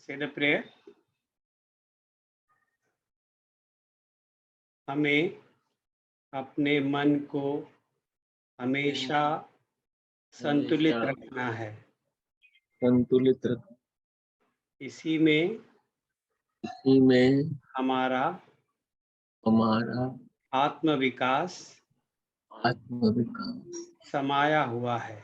Say the prayer. हमें अपने मन को हमेशा संतुलित रखना है। संतुलित रख, इसी में हमारा आत्मविकास समाया हुआ है।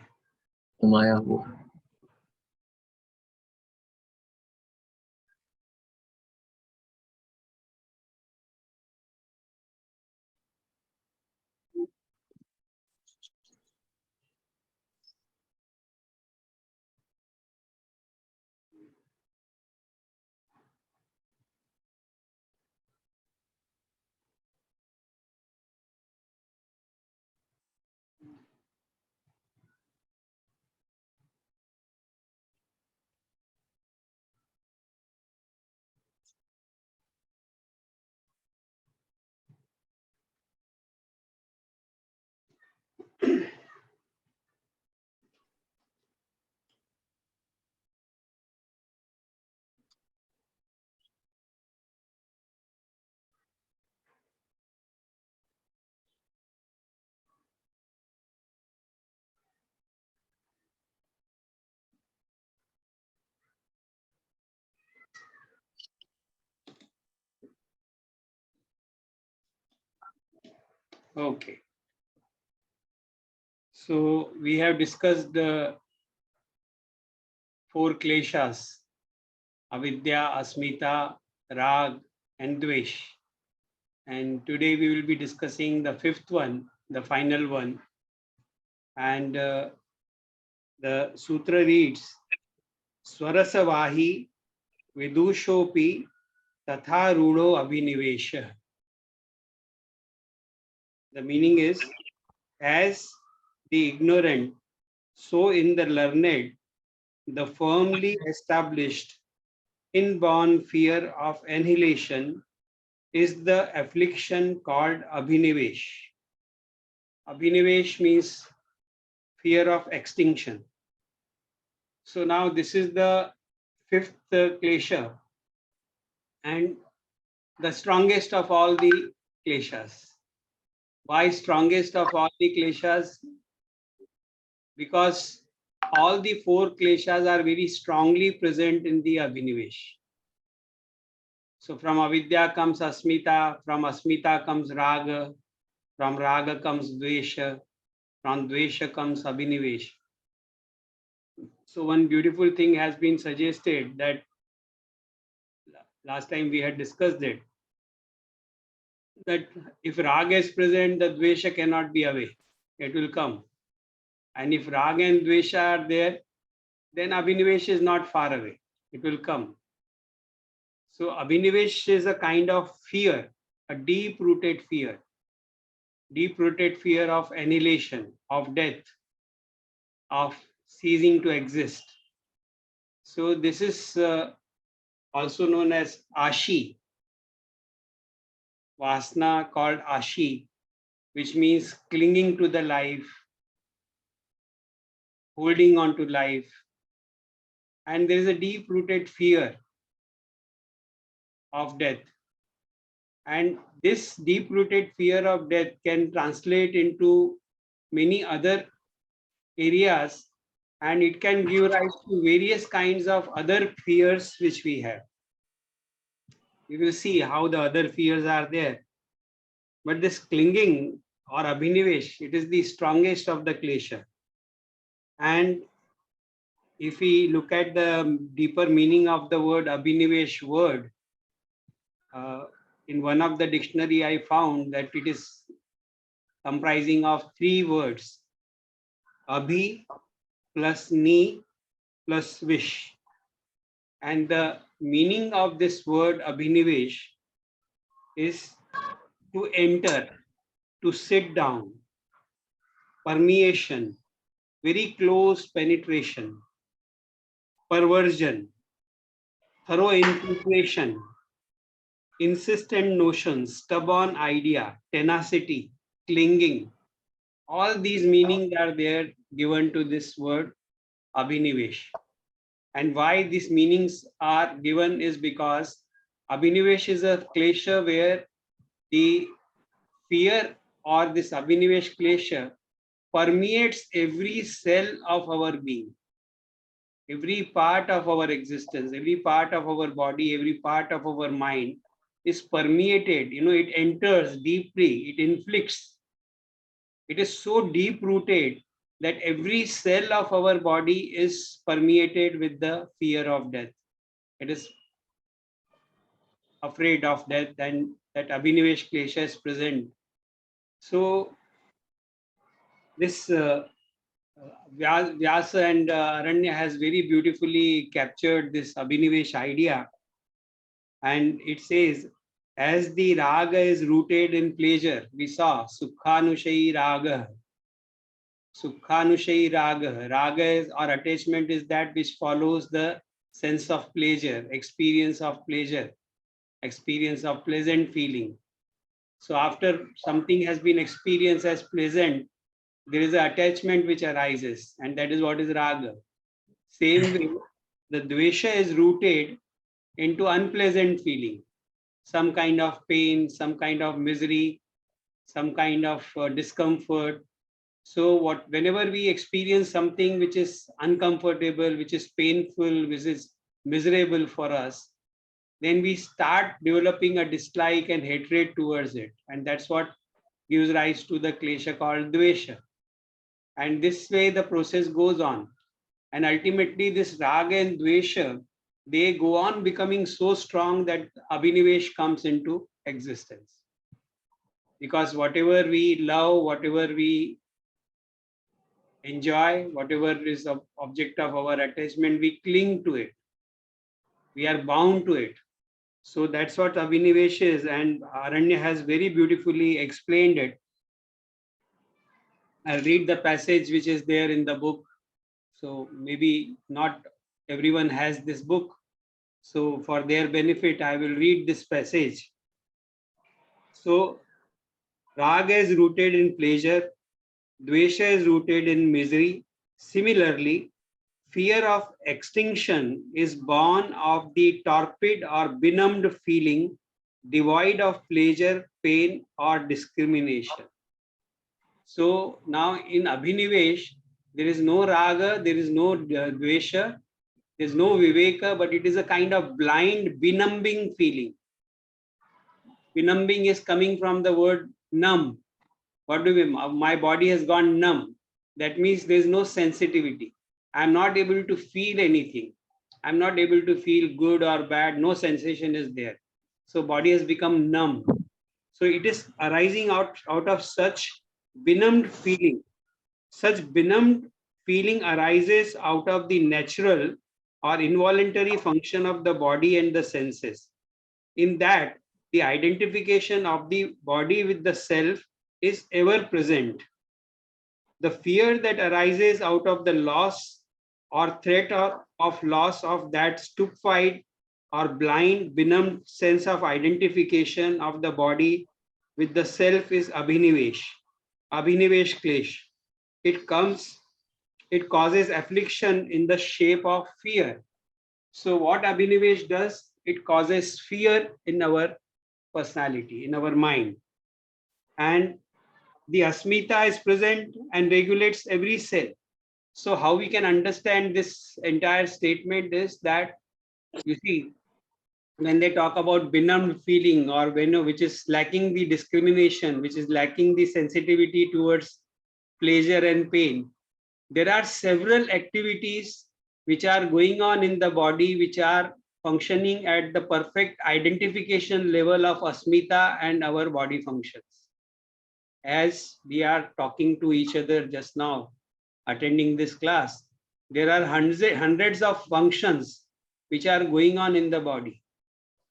Okay. So we have discussed the 4 kleshas: avidya, asmita, rag, and dvesh. And today we will be discussing the 5th one, the final one. And the sutra reads, Swarasavahi vidushopi tatha rudo abhinivesha. The meaning is, as the ignorant, so in the learned, the firmly established inborn fear of annihilation is the affliction called Abhinivesh. Abhinivesh means fear of extinction. So now this is the 5th klesha and the strongest of all the kleshas. Why strongest of all the kleshas? Because all the 4 kleshas are very strongly present in the Abhinivesh. So from avidya comes asmita, from asmita comes raga, from raga comes dvesha, from dvesha comes abhinivesh. So one beautiful thing has been suggested that last time we had discussed it, that if raga is present, the dvesha cannot be away. It will come. And if raga and dvesha are there, then abhinivesh is not far away. It will come. So abhinivesh is a kind of fear, a deep-rooted fear of annihilation, of death, of ceasing to exist. So this is also known as ashi, vasana called ashi, which means clinging to the life, holding on to life. And there is a deep-rooted fear of death. And this deep-rooted fear of death can translate into many other areas, and it can give rise to various kinds of other fears which we have. We will see how the other fears are there. But this clinging or abhinivesh, it is the strongest of the klesha. And if we look at the deeper meaning of the word abhinivesh word, in one of the dictionary I found that it is comprising of 3 words: abhi plus ni plus vish. And the meaning of this word abhinivesh is to enter, to sit down, permeation, very close penetration, perversion, thorough infiltration, insistent notions, stubborn idea, tenacity, clinging. All these meanings are there given to this word abhinivesh. And why these meanings are given is because Abhinivesha is a klesha where the fear or this Abhinivesh klesha permeates every cell of our being, every part of our existence, every part of our body, every part of our mind is permeated. It enters deeply, it inflicts. It is so deep rooted that every cell of our body is permeated with the fear of death. It is afraid of death, and that Abhinivesh Klesha is present. So this Vyasa and Aranya has very beautifully captured this Abhinivesh idea, and it says, as the raga is rooted in pleasure, we saw Sukhanushayi raga. Sukhanushayi raga. Raga is, or attachment is that which follows the sense of pleasure, experience of pleasant feeling. So after something has been experienced as pleasant, there is an attachment which arises, and that is what is raga. Same way, the dvesha is rooted into unpleasant feeling, some kind of pain, some kind of misery, some kind of discomfort. So whenever we experience something which is uncomfortable, which is painful, which is miserable for us, then we start developing a dislike and hatred towards it. And that's what gives rise to the klesha called dvesha. And this way the process goes on. And ultimately this raga and dvesha, they go on becoming so strong that abhinivesh comes into existence. Because whatever we love, whatever we enjoy, whatever is the object of our attachment, we cling to it. We are bound to it. So that's what Abhinivesha is, and Aranya has very beautifully explained it. I'll read the passage which is there in the book. So maybe not everyone has this book. So for their benefit, I will read this passage. So Raga is rooted in pleasure, Dvesha is rooted in misery. Similarly, fear of extinction is born of the torpid or benumbed feeling, devoid of pleasure, pain, or discrimination. So now in Abhinivesh, there is no raga, there is no dvesha, there is no viveka, but it is a kind of blind, benumbing feeling. Benumbing is coming from the word numb. What do we mean? My body has gone numb. That means there is no sensitivity. I'm not able to feel anything. I'm not able to feel good or bad. No sensation is there. So body has become numb. So it is arising out of such benumbed feeling. Such benumbed feeling arises out of the natural or involuntary function of the body and the senses. In that, the identification of the body with the self is ever present. The fear that arises out of the loss or threat of loss of that stupefied or blind, benumbed sense of identification of the body with the self is Abhinivesh, Abhinivesh Klesh. It causes affliction in the shape of fear. So what Abhinivesh does, it causes fear in our personality, in our mind. And the asmita is present and regulates every cell. So how we can understand this entire statement is that, you see, when they talk about benumbed feeling, or which is lacking the discrimination, which is lacking the sensitivity towards pleasure and pain, there are several activities which are going on in the body, which are functioning at the perfect identification level of asmita and our body functions. As we are talking to each other just now, attending this class, there are hundreds of functions which are going on in the body.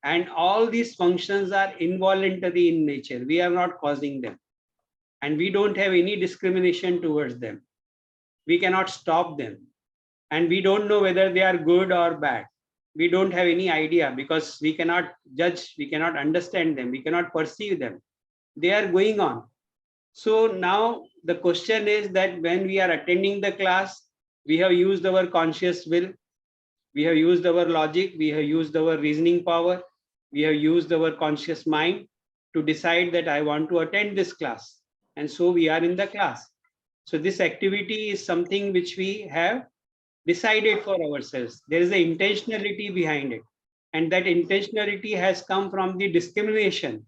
And all these functions are involuntary in nature. We are not causing them. And we don't have any discrimination towards them. We cannot stop them. And we don't know whether they are good or bad. We don't have any idea because we cannot judge, we cannot understand them, we cannot perceive them. They are going on. So now the question is that when we are attending the class, we have used our conscious will, We have used our logic, we have used our reasoning power, we have used our conscious mind to decide that I want to attend this class. And so we are in the class. So this activity is something which we have decided for ourselves. There is an intentionality behind it. And that intentionality has come from the discrimination.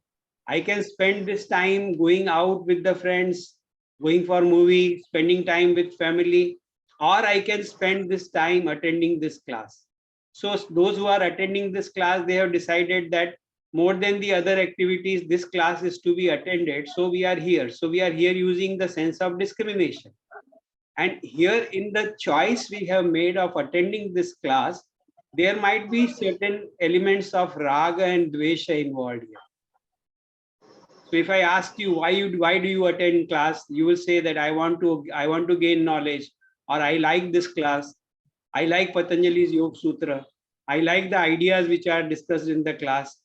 I can spend this time going out with the friends, going for movie, spending time with family, or I can spend this time attending this class. So those who are attending this class, they have decided that more than the other activities, this class is to be attended. So we are here. So we are here using the sense of discrimination. And here in the choice we have made of attending this class, there might be certain elements of raga and dvesha involved here. So if I ask you why do you attend class, you will say that I want to gain knowledge, or I like this class, I like Patanjali's Yoga Sutra, I like the ideas which are discussed in the class.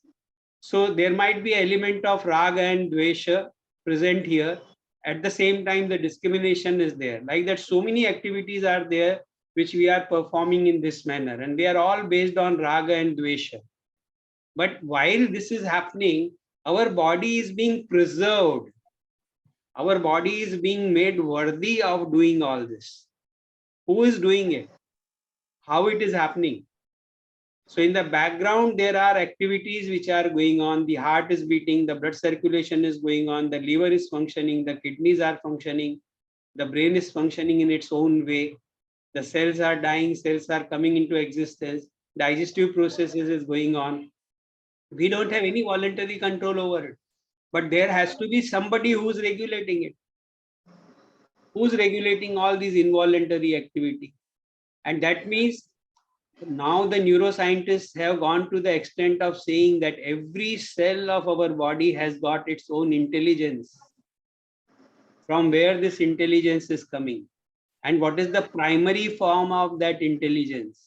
So there might be element of raga and dvesha present here. At the same time, the discrimination is there. Like that, so many activities are there which we are performing in this manner, and they are all based on raga and dvesha. But while this is happening, our body is being preserved. Our body is being made worthy of doing all this. Who is doing it? How it is happening? So in the background, there are activities which are going on. The heart is beating, the blood circulation is going on, the liver is functioning, the kidneys are functioning, the brain is functioning in its own way. The cells are dying, cells are coming into existence, digestive processes is going on. We don't have any voluntary control over it. But there has to be somebody who's regulating it. Who's regulating all these involuntary activity? And that means now the neuroscientists have gone to the extent of saying that every cell of our body has got its own intelligence. From where this intelligence is coming? And what is the primary form of that intelligence?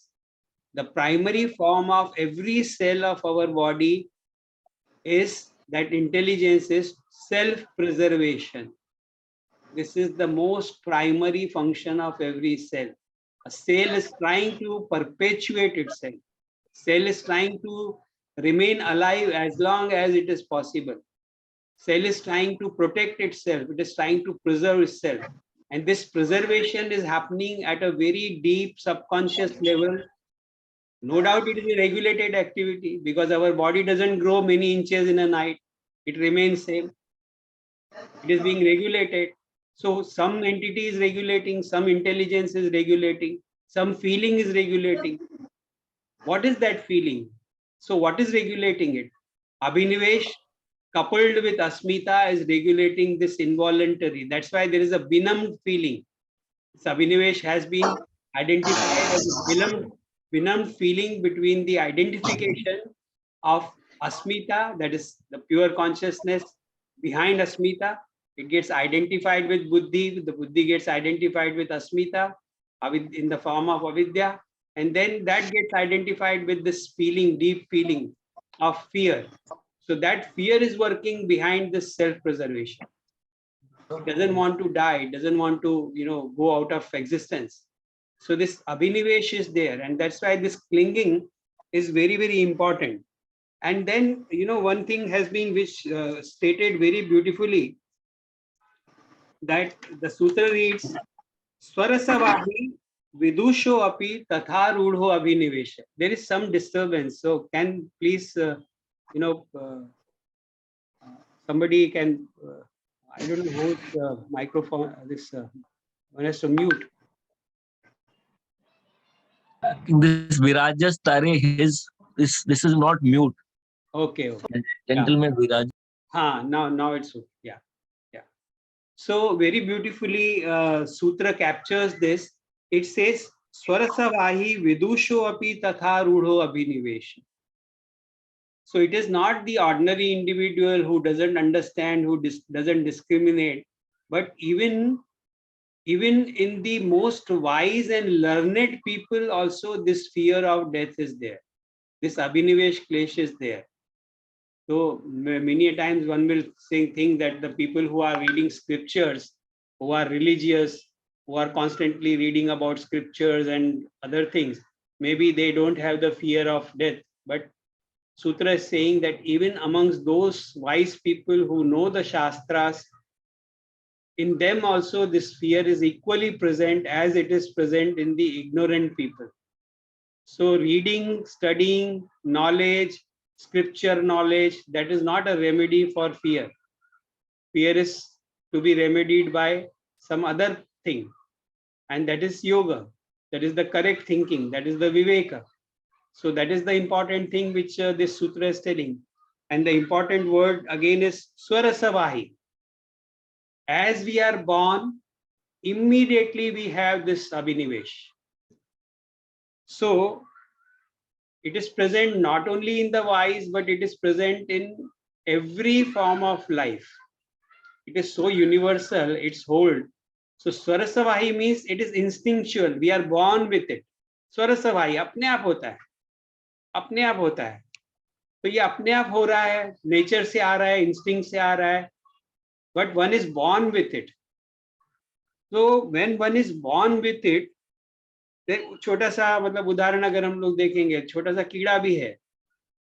The primary form of every cell of our body is that intelligence is self-preservation. This is the most primary function of every cell. A cell is trying to perpetuate itself. Cell is trying to remain alive as long as it is possible. Cell is trying to protect itself. It is trying to preserve itself. And this preservation is happening at a very deep subconscious level. No doubt it is a regulated activity because our body doesn't grow many inches in a night. It remains same. It is being regulated. So some entity is regulating, some intelligence is regulating, some feeling is regulating. What is that feeling? So what is regulating it? Abhinivesh coupled with asmita is regulating this involuntary. That's why there is a benumbed feeling. This Abhinivesh has been identified as a benumbed feeling between the identification of asmita, that is the pure consciousness behind asmita. It gets identified with buddhi, the buddhi gets identified with asmita in the form of avidya, and then that gets identified with this feeling, deep feeling of fear. So that fear is working behind this self-preservation. It doesn't want to die, it doesn't want to, go out of existence. So this abhinivesh is there, and that's why this clinging is very, very important. And then, one thing has been which stated very beautifully, that the sutra reads, Swarasavahi vidusho api tatha rudho abhinivesha. There is some disturbance. So can please, somebody can, I don't know who's microphone, one has to mute. This Viraj just starting his this is not mute. Okay. Gentleman Viraj. Now it's okay. Yeah. So very beautifully, Sutra captures this. It says, Swarasavahi vidusho api tatha rudho abhinivesha. So it is not the ordinary individual who doesn't understand, who doesn't discriminate, but even in the most wise and learned people also this fear of death is there. This Abhinivesh Klesha is there. So many a times one will think that the people who are reading scriptures, who are religious, who are constantly reading about scriptures and other things, maybe they don't have the fear of death, but Sutra is saying that even amongst those wise people who know the Shastras, in them also this fear is equally present as it is present in the ignorant people. So reading, studying, knowledge, scripture knowledge, that is not a remedy for fear. Fear is to be remedied by some other thing, and that is yoga. That is the correct thinking. That is the viveka. So that is the important thing which this sutra is telling. And the important word again is swarasavahi. As we are born, immediately we have this Abhinivesha. So it is present not only in the wise, but it is present in every form of life. It is so universal, its hold. So Swarasavahi means it is instinctual. We are born with it. Swarasavahi अपने आप होता है, अपने आप होता है. तो ये अपने आप हो रहा है, नेचर से आ रहा है, इंस्टिंक्ट से आ रहा है, but one is born with it. So when one is born with it, छोटा सा मतलब उदाहरण अगर हम लोग देखेंगे, छोटा सा कीड़ा भी है.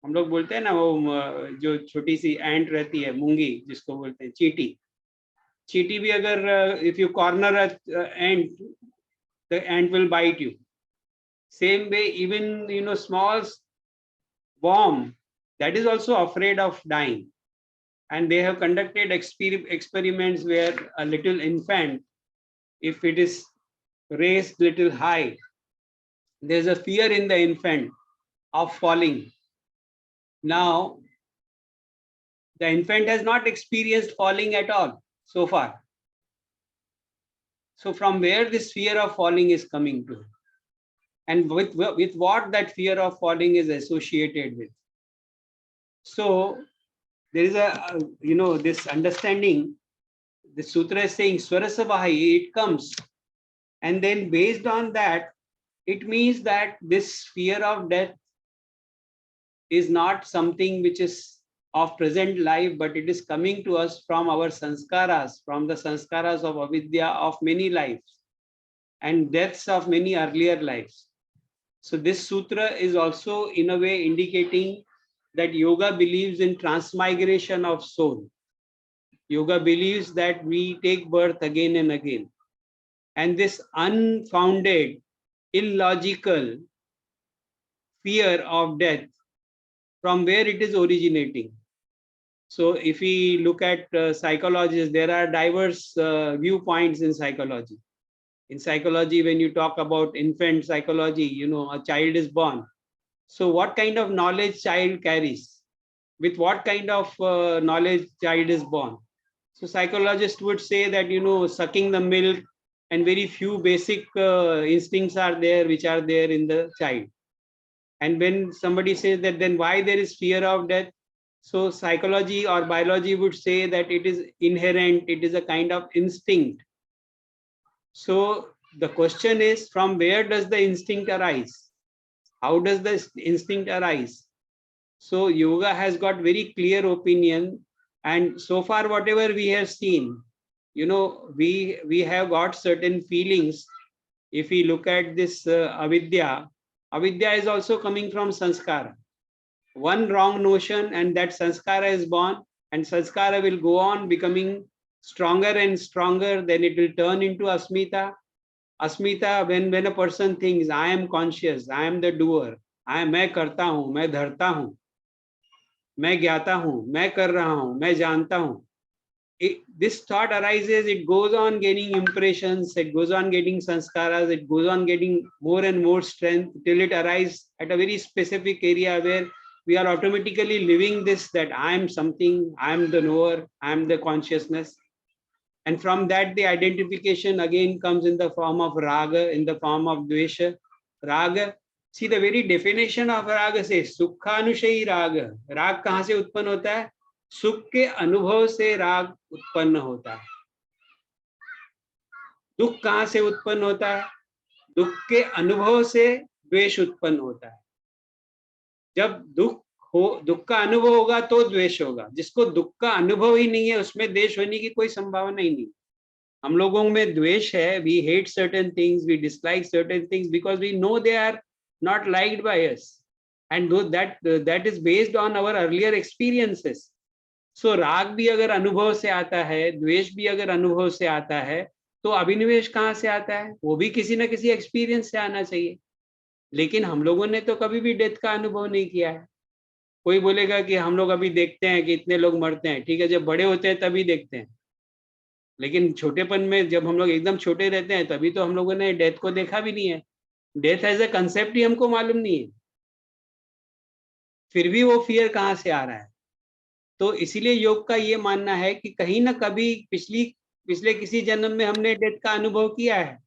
हम लोग बोलते हैं ना वो जो छोटी सी एंट रहती है, मूंगी जिसको बोलते हैं, चींटी. चींटी भी अगर if you corner ant, the ant will bite you. Same way, even small worm that is also afraid of dying, and they have conducted experiments where a little infant, if it is raised little high, there's a fear in the infant of falling. Now, the infant has not experienced falling at all so far. So from where this fear of falling is coming to? And with what that fear of falling is associated with. So there is a, this understanding. The sutra is saying Swarasavahi, it comes. And then based on that, it means that this fear of death is not something which is of present life, but it is coming to us from our sanskaras, from the sanskaras of avidya of many lives and deaths of many earlier lives. So this sutra is also in a way indicating that yoga believes in transmigration of soul. Yoga believes that we take birth again and again. And this unfounded, illogical fear of death, from where it is originating. So if we look at psychologists, there are diverse viewpoints in psychology. In psychology, when you talk about infant psychology, a child is born. So what kind of knowledge child carries? With what kind of knowledge child is born? So psychologists would say that, sucking the milk and very few basic instincts are there, which are there in the child. And when somebody says that, then why there is fear of death? So psychology or biology would say that it is inherent, it is a kind of instinct. So the question is, from where does the instinct arise? How does the instinct arise? So yoga has got very clear opinion, and so far whatever we have seen, we have got certain feelings. If we look at this avidya is also coming from sanskara. One wrong notion and that sanskara is born, and sanskara will go on becoming stronger and stronger, then it will turn into asmita. Asmita, when a person thinks, I am conscious, I am the doer, मैं करता हूँ, मैं धरता हूँ, मैं ज्ञाता हूँ, मैं कर रहा हूँ, मैं जानता हूँ. This thought arises, it goes on gaining impressions, it goes on getting sanskaras, it goes on getting more and more strength till it arises at a very specific area where we are automatically living this, that I am something, I am the knower, I am the consciousness. And from that, the identification again comes in the form of raga, in the form of dvesha. Raga, see the very definition of raga says, sukhanushayi raga. Rag kahan se utpann hota hai? सुख के अनुभव से राग उत्पन्न होता है. दुख कहां से उत्पन्न होता है? दुख के अनुभव से द्वेष उत्पन्न होता है. जब दुख का अनुभव होगा तो द्वेष होगा. जिसको दुख का अनुभव ही नहीं है, उसमें द्वेष होने की कोई संभावना ही नहीं. हम लोगों में द्वेष है. We hate certain things, we dislike certain things because we know they are not liked by us. And though that is based on our earlier experiences. So राग भी अगर अनुभव से आता है, द्वेष भी अगर अनुभव से आता है, तो अभिनिवेश कहाँ से आता है? वो भी किसी ना किसी एक्सपीरियंस से आना चाहिए. लेकिन हम लोगों ने तो कभी भी डेथ का अनुभव नहीं किया है. कोई बोलेगा कि हम लोग अभी देखते हैं कि इतने लोग मरते हैं. ठीक है, जब बड़े होते हैं तभी देखते हैं. लेकिन छोटेपन में जब हम लोग एकदम छोटे रहते हैं तभी तो हम लोगों ने डेथ को देखा भी नहीं है. डेथ एज ए कंसेप्ट ही हमको मालूम नहीं है. फिर भी वो फियर कहाँ से आ रहा है? तो इसीलिए योग का ये मानना है कि कहीं ना कभी पिछले किसी जन्म में हमने डेथ का अनुभव किया है,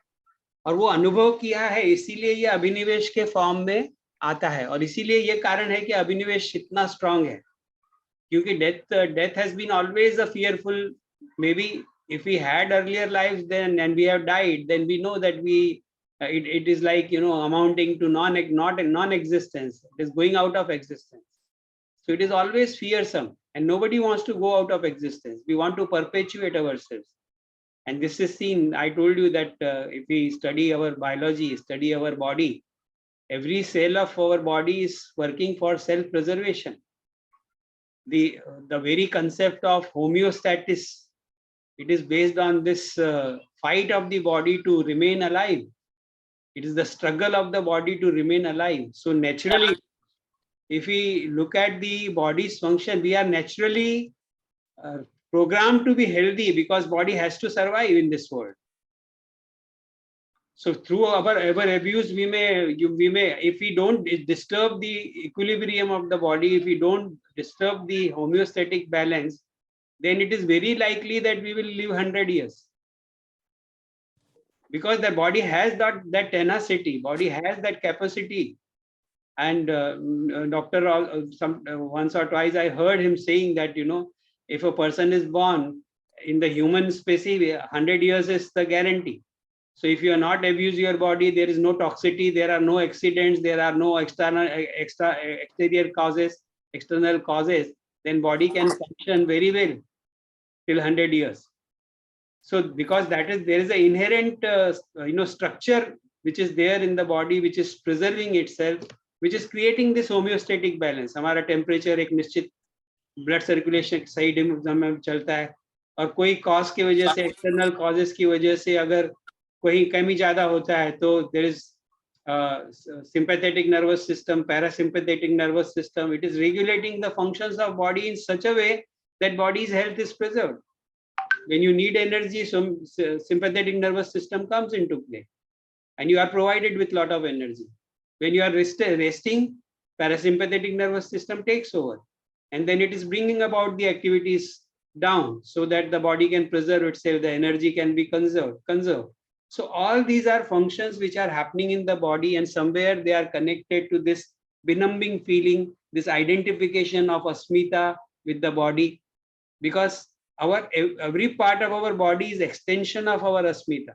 और वो अनुभव किया है, इसीलिए ये अभिनिवेश के फॉर्म में आता है. और इसीलिए ये कारण है कि अभिनिवेश इतना स्ट्रांग है, क्योंकि death has been always a fearful. Maybe if we had earlier lives then and we have died, then we know that it is like, amounting to non-existence. It is going out of existence. So it is always fearsome, and nobody wants to go out of existence. We want to perpetuate ourselves. And this is seen. I told you that if we study our biology, study our body, every cell of our body is working for self-preservation. The very concept of homeostasis, it is based on this fight of the body to remain alive. It is the struggle of the body to remain alive. So naturally, if we look at the body's function, we are naturally programmed to be healthy, because body has to survive in this world. So through our abuse, we may, if we don't disturb the equilibrium of the body, if we don't disturb the homeostatic balance, then it is very likely that we will live 100 years. Because the body has that tenacity, body has that capacity. And doctor, once or twice I heard him saying that, if a person is born in the human species, 100 years is the guarantee. So if you are not abuse your body, there is no toxicity, there are no accidents, there are no exterior causes, external causes, then body can function very well till 100 years. So because there is an inherent structure which is there in the body, which is preserving itself, which is creating this homeostatic balance. हमारा temperature एक निश्चित blood circulation सही dimension में चलता है, और कोई cause की वजह से, external causes की वजह से अगर कोई कमी ज्यादा होता है, तो there is sympathetic nervous system, parasympathetic nervous system. It is regulating the functions of body in such a way that body's health is preserved. When you need energy, some sympathetic nervous system comes into play, and you are provided with lot of energy. When you are resting, parasympathetic nervous system takes over, and then it is bringing about the activities down so that the body can preserve itself, the energy can be conserved. So all these are functions which are happening in the body, and somewhere they are connected to this benumbing feeling, this identification of asmita with the body, because every part of our body is extension of our asmita.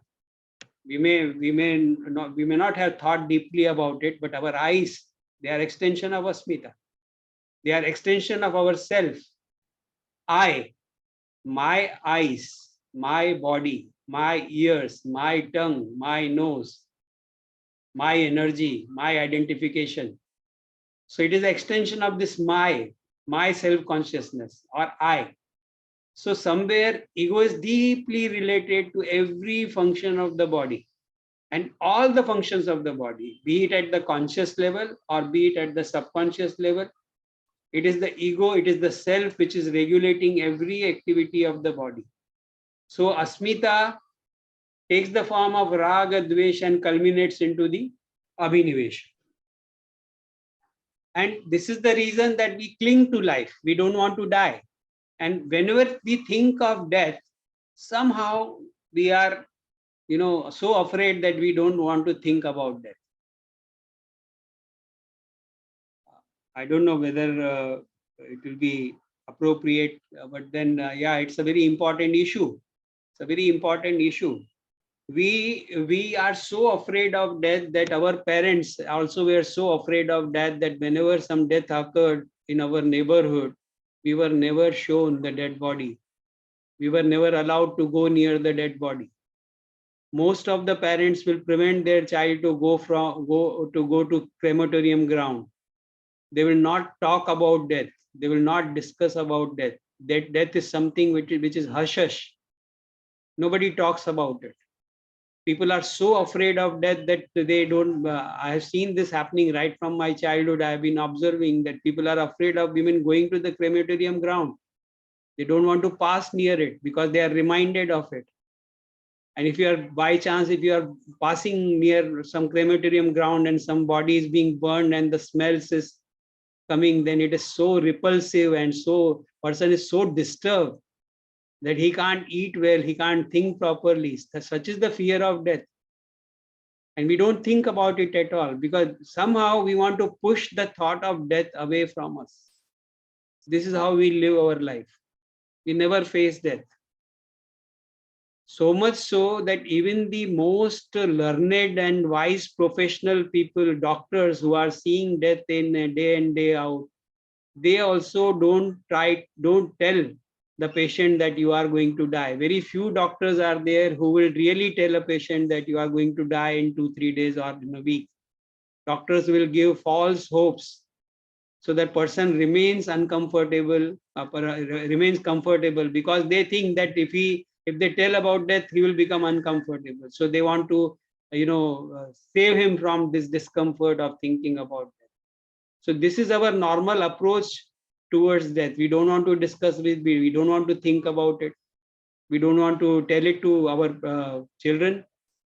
We may not have thought deeply about it, but our eyes, they are extension of asmita. They are extension of our self. My eyes, my body, my ears, my tongue, my nose, my energy, my identification. So it is an extension of this my self-consciousness, or I. So somewhere ego is deeply related to every function of the body, and all the functions of the body, be it at the conscious level or be it at the subconscious level. It is the ego, it is the self which is regulating every activity of the body. So asmita takes the form of raga, dvesh, and culminates into the abhinivesha. And this is the reason that we cling to life. We don't want to die. And whenever we think of death, somehow we are, so afraid that we don't want to think about death. I don't know whether it will be appropriate, but then, yeah, it's a very important issue. It's a very important issue. We are so afraid of death that our parents also were so afraid of death that whenever some death occurred in our neighborhood, we were never shown the dead body. We were never allowed to go near the dead body. most of the parents will prevent their child to go to crematorium ground. They will not talk about death. They will not discuss about death. That death is something which is hush hush. Nobody talks about it. People are so afraid of death that they don't. I have seen this happening right from my childhood. I have been observing that people are afraid of even going to the crematorium ground. They don't want to pass near it because they are reminded of it. And if you are by chance, if you are passing near some crematorium ground and some body is being burned and the smells is coming, then it is so repulsive and so person is so disturbed that he can't eat well, he can't think properly. Such is the fear of death. And we don't think about it at all because somehow we want to push the thought of death away from us. This is how we live our life. We never face death. So much so that even the most learned and wise professional people, doctors who are seeing death in day in, day out, they also don't tell the patient that you are going to die. Very few doctors are there who will really tell a patient that you are going to die in 2-3 days or in a week. Doctors will give false hopes so that person remains uncomfortable, remains comfortable because they think that if they tell about death, he will become uncomfortable. So they want to, save him from this discomfort of thinking about death. So this is our normal approach towards death. We don't want to discuss with, we don't want to think about it. We don't want to tell it to our children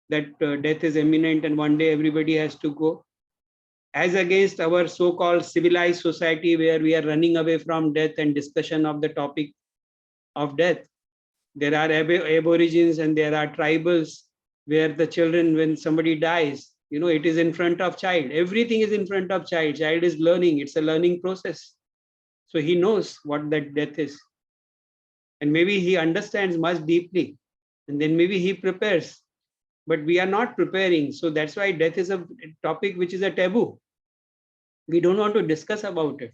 that death is imminent and one day everybody has to go. As against our so-called civilized society where we are running away from death and discussion of the topic of death. There are aborigines and there are tribals where the children, when somebody dies, it is in front of child. Everything is in front of child. Child is learning. It's a learning process. So he knows what that death is. And maybe he understands much deeply. And then maybe he prepares. But we are not preparing. So that's why death is a topic which is a taboo. We don't want to discuss about it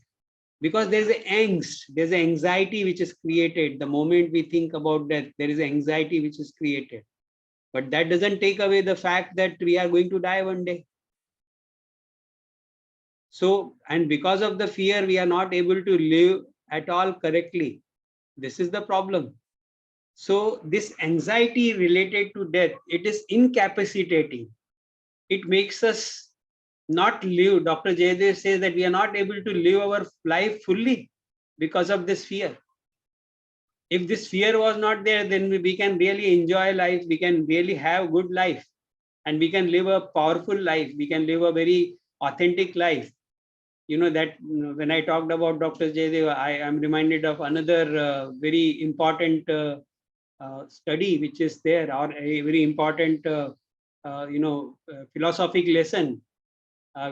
because there's an angst, there's an anxiety which is created. The moment we think about death, there is anxiety which is created. But that doesn't take away the fact that we are going to die one day. So, and because of the fear, we are not able to live at all correctly. This is the problem. So this anxiety related to death, it is incapacitating. It makes us not live. Dr. Jayadev says that we are not able to live our life fully because of this fear. If this fear was not there, then we can really enjoy life. We can really have good life and we can live a powerful life. We can live a very authentic life. That when I talked about Dr. Jayadev, I am reminded of another very important study which is there, or a very important philosophical lesson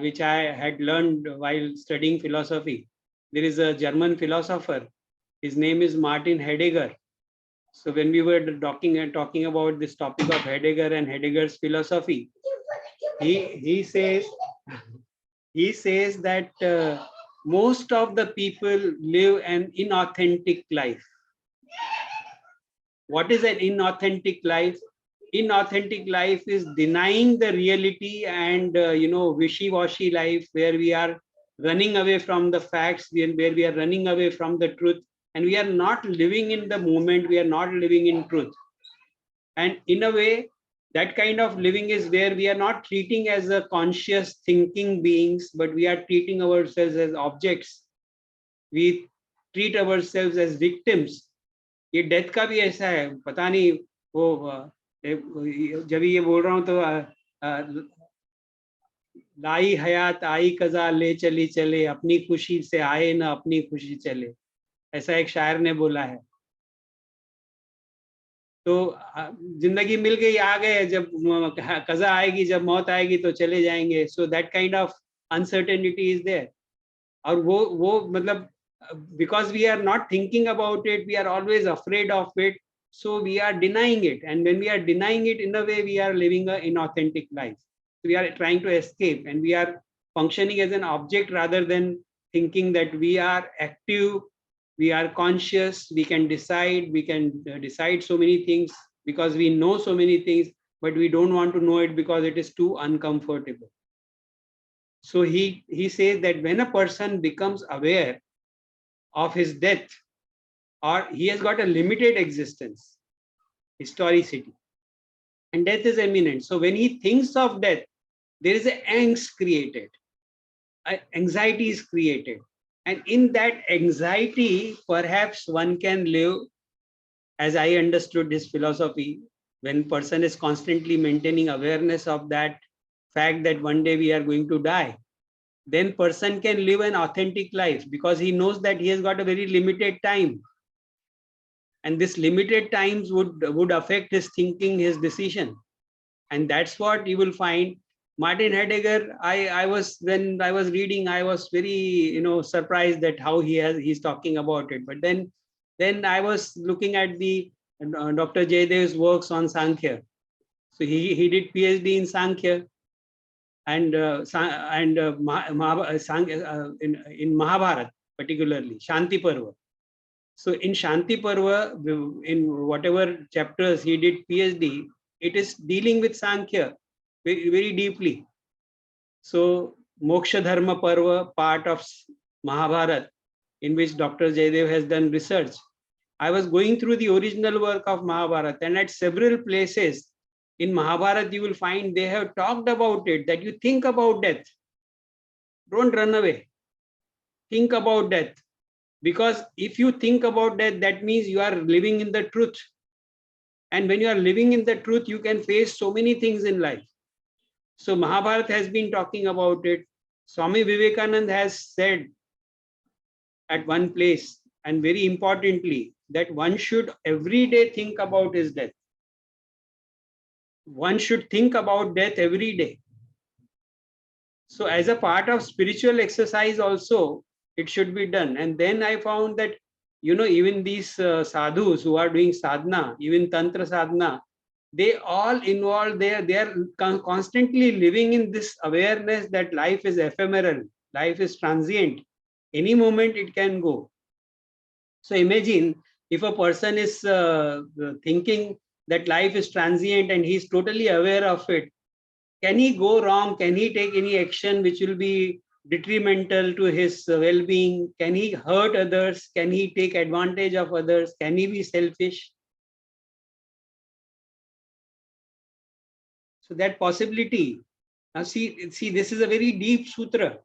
which I had learned while studying philosophy. There is a German philosopher. His name is Martin Heidegger. So when we were talking about this topic of Heidegger and Heidegger's philosophy, he says that most of the people live an inauthentic life. What is an inauthentic life? Inauthentic life is denying the reality and wishy-washy life where we are running away from the facts, where we are running away from the truth, and we are not living in the moment, we are not living in truth. And in a way, that kind of living is where we are not treating as a conscious thinking beings, but we are treating ourselves as objects. We treat ourselves as victims. ये death का भी ऐसा है, पता नहीं वो जब ये बोल रहा हूँ तो लाई हयात आई कजा ले चली चले, अपनी खुशी से आए ना अपनी खुशी चले, ऐसा एक शायर ने बोला है. तो जिंदगी मिल गई, आ गए, जब कजा आएगी, जब मौत आएगी तो चले जाएंगे. So that kind of uncertainty is there. और वो मतलब because we are not thinking about it, we are always afraid of it, so we are denying it. And when we are denying it, in a way we are living an inauthentic life. We are trying to escape and we are functioning as an object rather than thinking that we are active, we are conscious, we can decide so many things because we know so many things. but we don't want to know it because it is too uncomfortable. So he says that when a person becomes aware of his death, or he has got a limited existence, historicity, and death is imminent. So when he thinks of death, there is an angst created, anxiety is created. And in that anxiety, perhaps one can live, as I understood his philosophy, when person is constantly maintaining awareness of that fact that one day we are going to die, then person can live an authentic life because he knows that he has got a very limited time. And this limited times would affect his thinking, his decision. And that's what you will find. Martin Heidegger, I was, when I was reading, I was very surprised that how he's talking about it. But then I was looking at the Dr. Jaydev's works on Sankhya. So he did PhD in Sankhya and in Mahabharata, particularly Shanti Parva. So in Shanti Parva, in whatever chapters he did PhD, it is dealing with Sankhya very, very deeply. So Moksha Dharma Parva, part of Mahabharata, in which Dr. Jaydev has done research. I was going through the original work of Mahabharata, and at several places in Mahabharata, you will find they have talked about it, that you think about death. Don't run away. Think about death. Because if you think about death, that means you are living in the truth. And when you are living in the truth, you can face so many things in life. So Mahabharata has been talking about it. Swami Vivekananda has said at one place, and very importantly, that one should every day think about his death. One should think about death every day. So as a part of spiritual exercise also, it should be done. And then I found that, even these sadhus who are doing sadhana, even Tantra sadhana, they all involve, they are constantly living in this awareness that life is ephemeral, life is transient. Any moment it can go. So imagine if a person is thinking that life is transient and he's totally aware of it, can he go wrong? Can he take any action which will be detrimental to his well-being? Can he hurt others? Can he take advantage of others? Can he be selfish? So that possibility. Now see, this is a very deep sutra.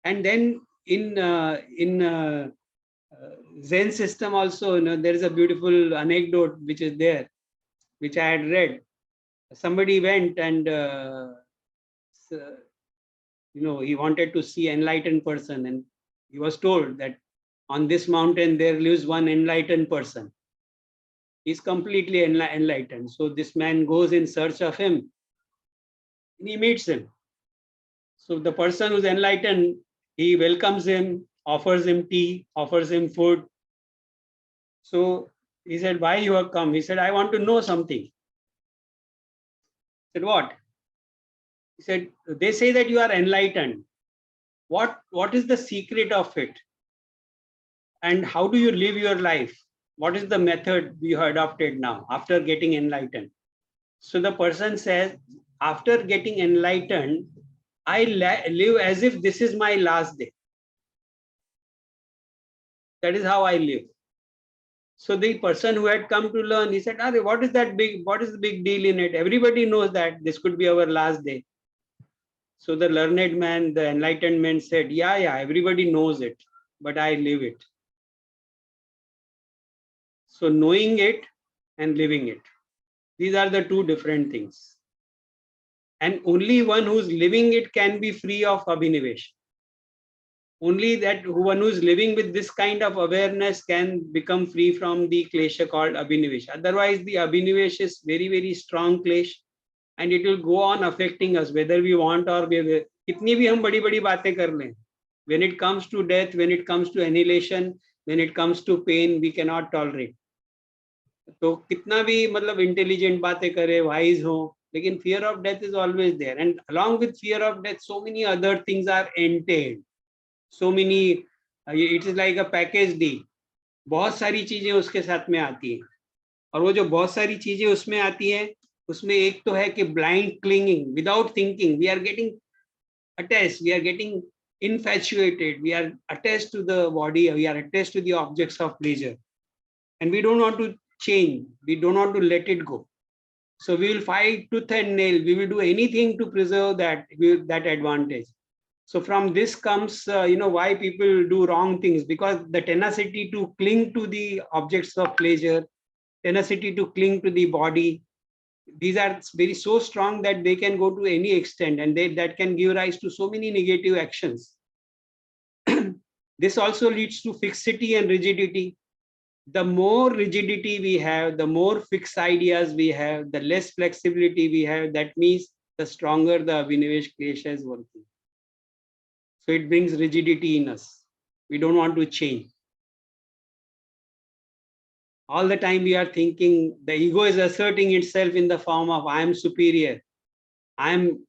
And then in Zen system also, there is a beautiful anecdote which is there, which I had read. Somebody went and he wanted to see enlightened person, and he was told that on this mountain there lives one enlightened person. He's completely enlightened. So this man goes in search of him, and he meets him. So the person who's enlightened, he welcomes him, offers him tea, offers him food. So he said, why you have come? He said, I want to know something. He said, what? He said, they say that you are enlightened. What is the secret of it? And how do you live your life? What is the method you have adopted now after getting enlightened? So the person says, after getting enlightened, I live as if this is my last day. That is how I live. So the person who had come to learn, he said, what is the big deal in it? Everybody knows that this could be our last day. So the learned man, the enlightened man said, yeah, everybody knows it, but I live it. So knowing it and living it, these are the two different things. And only one who's living it can be free of Abhinivesha. Only that one who's living with this kind of awareness can become free from the Klesha called Abhinivesha. Otherwise, the Abhinivesha is very, very strong Klesha, and it will go on affecting us, whether we want or we. Kitni bhi hum badi baatein kar lein. When it comes to death, when it comes to annihilation, when it comes to pain, we cannot tolerate. तो कितना भी मतलब intelligent बातें करे, wise हो, लेकिन fear of death is always there. And along with fear of death, so many other things are entailed. So many, it is like a package deal. बहुत सारी चीजें उसके साथ में आती हैं, और वो जो बहुत सारी चीजें उसमें आती हैं, उसमें एक तो है कि blind clinging without thinking. We are getting attached, we are getting infatuated, we are attached to the body, we are attached to the objects of pleasure, and we don't want to change, we don't want to let it go. So we will fight tooth and nail, we will do anything to preserve that advantage. So from this comes why people do wrong things, because the tenacity to cling to the objects of pleasure, tenacity to cling to the body, these are very so strong that they can go to any extent, and that can give rise to so many negative actions. This also leads to fixity and rigidity. The more rigidity we have, the more fixed ideas we have, the less flexibility we have. That means the stronger the Abhinivesh Klesha is working. So it brings rigidity in us. We don't want to change. All the time we are thinking, the ego is asserting itself in the form of I am superior, I am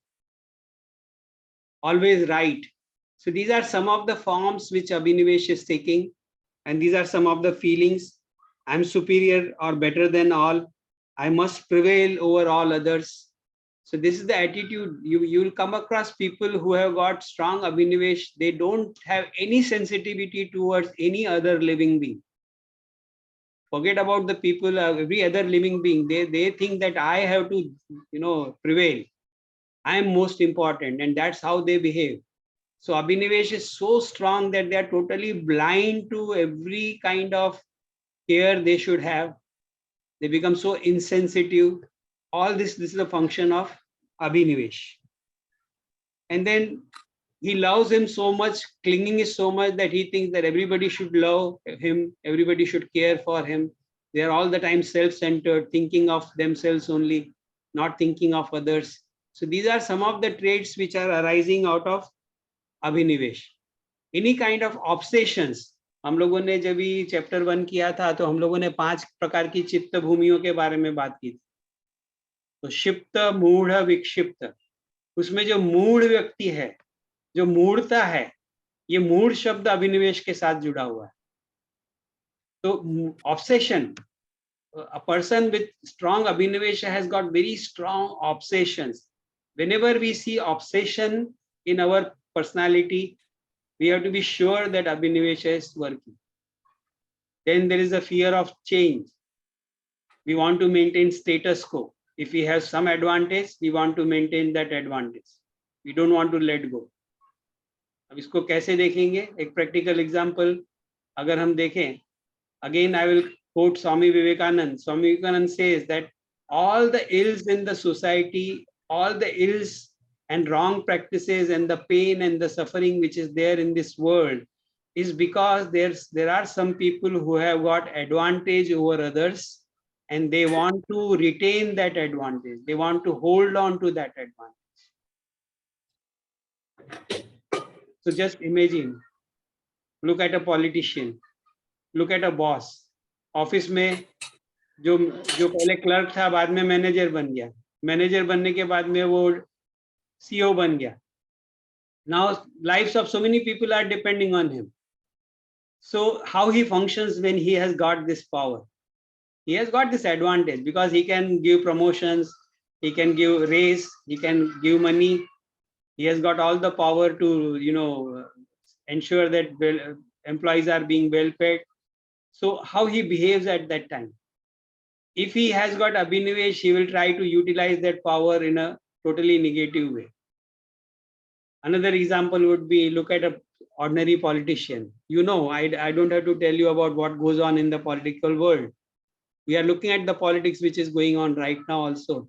always right. So these are some of the forms which Abhinivesha is taking, and these are some of the feelings. I'm superior or better than all. I must prevail over all others. So this is the attitude. You will come across people who have got strong Abhinivesh. They don't have any sensitivity towards any other living being. Forget about the people, every other living being. They think that I have to, prevail. I am most important, and that's how they behave. So Abhinivesh is so strong that they are totally blind to every kind of care they should have. They become so insensitive. All this is a function of Abhinivesh. And then he loves him so much, clinging is so much that he thinks that everybody should love him, everybody should care for him. They are all the time self-centered, thinking of themselves only, not thinking of others. So these are some of the traits which are arising out of Abhinivesh. Any kind of obsessions. हम लोगों ने जब भी chapter 1 किया था तो हम लोगों ने 5 प्रकार की चित्त भूमियों के बारे में बात की थी. तो क्षिप्त, मूढ़, विक्षिप्त, उसमें जो मूढ़ व्यक्ति है, जो मूढ़ता है, ये मूढ़ शब्द अभिनिवेश के साथ जुड़ा हुआ है. तो obsession, a person with strong abhinivesha has got very strong obsessions. Whenever we see obsession in our personality, we have to be sure that Abhinivesha is working. Then there is a fear of change. We want to maintain status quo. If we have some advantage, we want to maintain that advantage. We don't want to let go. अब इसको कैसे देखेंगे? एक practical example अगर हम देखें, again I will quote Swami Vivekananda. Swami Vivekananda says that all the ills in the society, all the ills and wrong practices and the pain and the suffering which is there in this world is because there are some people who have got advantage over others, and they want to retain that advantage. They want to hold on to that advantage. So just imagine, look at a politician, look at a boss. Office में जो पहले clerk था, बाद में manager बन गया. Manager बनने के बाद में वो CEO बन गया. Now lives of so many people are depending on him. So how he functions when he has got this power? He has got this advantage because he can give promotions, he can give raise, he can give money. He has got all the power to ensure that employees are being well paid. So how he behaves at that time? If he has got Abhinivesh, he will try to utilize that power in a totally negative way. Another example would be, look at an ordinary politician. I don't have to tell you about what goes on in the political world. We are looking at the politics which is going on right now also.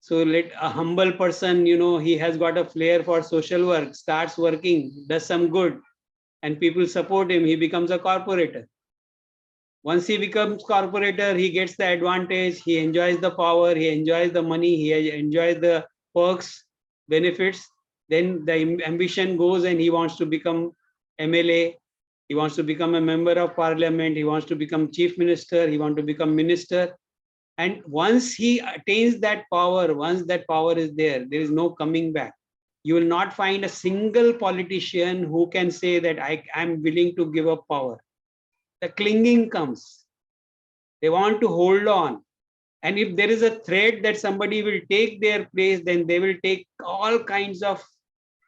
So let a humble person, he has got a flair for social work, starts working, does some good, and people support him, he becomes a corporator. Once he becomes corporator, he gets the advantage, he enjoys the power, he enjoys the money, he enjoys the perks, benefits. Then the ambition goes and he wants to become MLA, he wants to become a member of parliament, he wants to become chief minister, he wants to become minister. And once he attains that power, once that power is there is no coming back. You will not find a single politician who can say that I am willing to give up power. The clinging comes. They want to hold on. And if there is a threat that somebody will take their place, then they will take all kinds of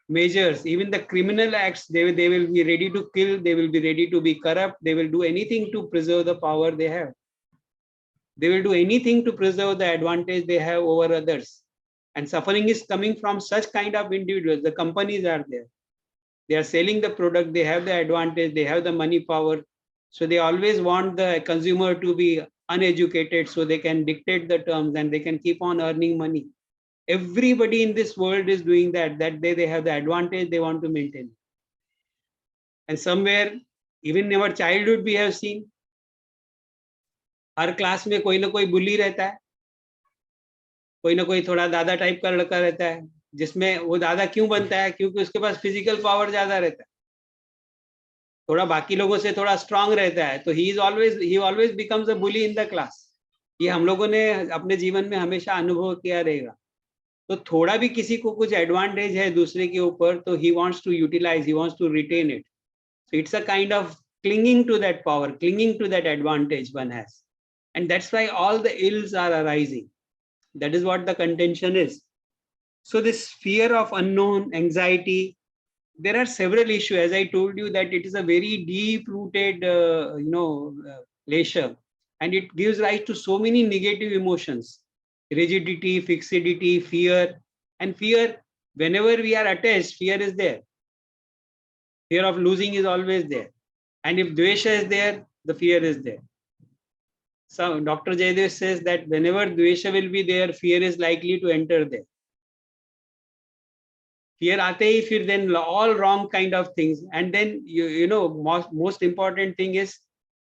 measures, even the criminal acts. They will be ready to kill, they will be ready to be corrupt, they will do anything to preserve the power they have. They will do anything to preserve the advantage they have over others. And suffering is coming from such kind of individuals. The companies are there. They are selling the product, they have the advantage, they have the money power. So they always want the consumer to be uneducated so they can dictate the terms and they can keep on earning money. Everybody in this world is doing that. That they have the advantage they want to maintain. And somewhere, even in our childhood, we have seen her class में कोई ना कोई बुली रहता है, कोई ना कोई थोड़ा दादा टाइप का लड़का रहता है, जिसमें वो दादा क्यों बनता है, क्योंकि उसके पास फिजिकल पावर ज्यादा रहता है, थोड़ा बाकी लोगों से थोड़ा स्ट्रांग रहता है, तो ही always becomes a bully in the class. ये हम लोगों ने अपने जीवन में हमेशा अनुभव किया रहेगा. तो थोड़ा भी किसी को कुछ एडवांटेज है दूसरे के ऊपर, तो he wants to utilise, he wants to retain it. So it's a kind of clinging to that power, clinging to that advantage one has. And that's why all the ills are arising. That is what the contention is. So this fear of unknown, anxiety, there are several issues. As I told you that it is a very deep-rooted, Klesha, and it gives rise to so many negative emotions, rigidity, fixity, fear. And fear, whenever we are attached, fear is there. Fear of losing is always there. And if dvesha is there, the fear is there. So Dr. Jaydev says that whenever dvesha will be there, fear is likely to enter there. Fear aate hi, fir then all wrong kind of things. And then, most important thing is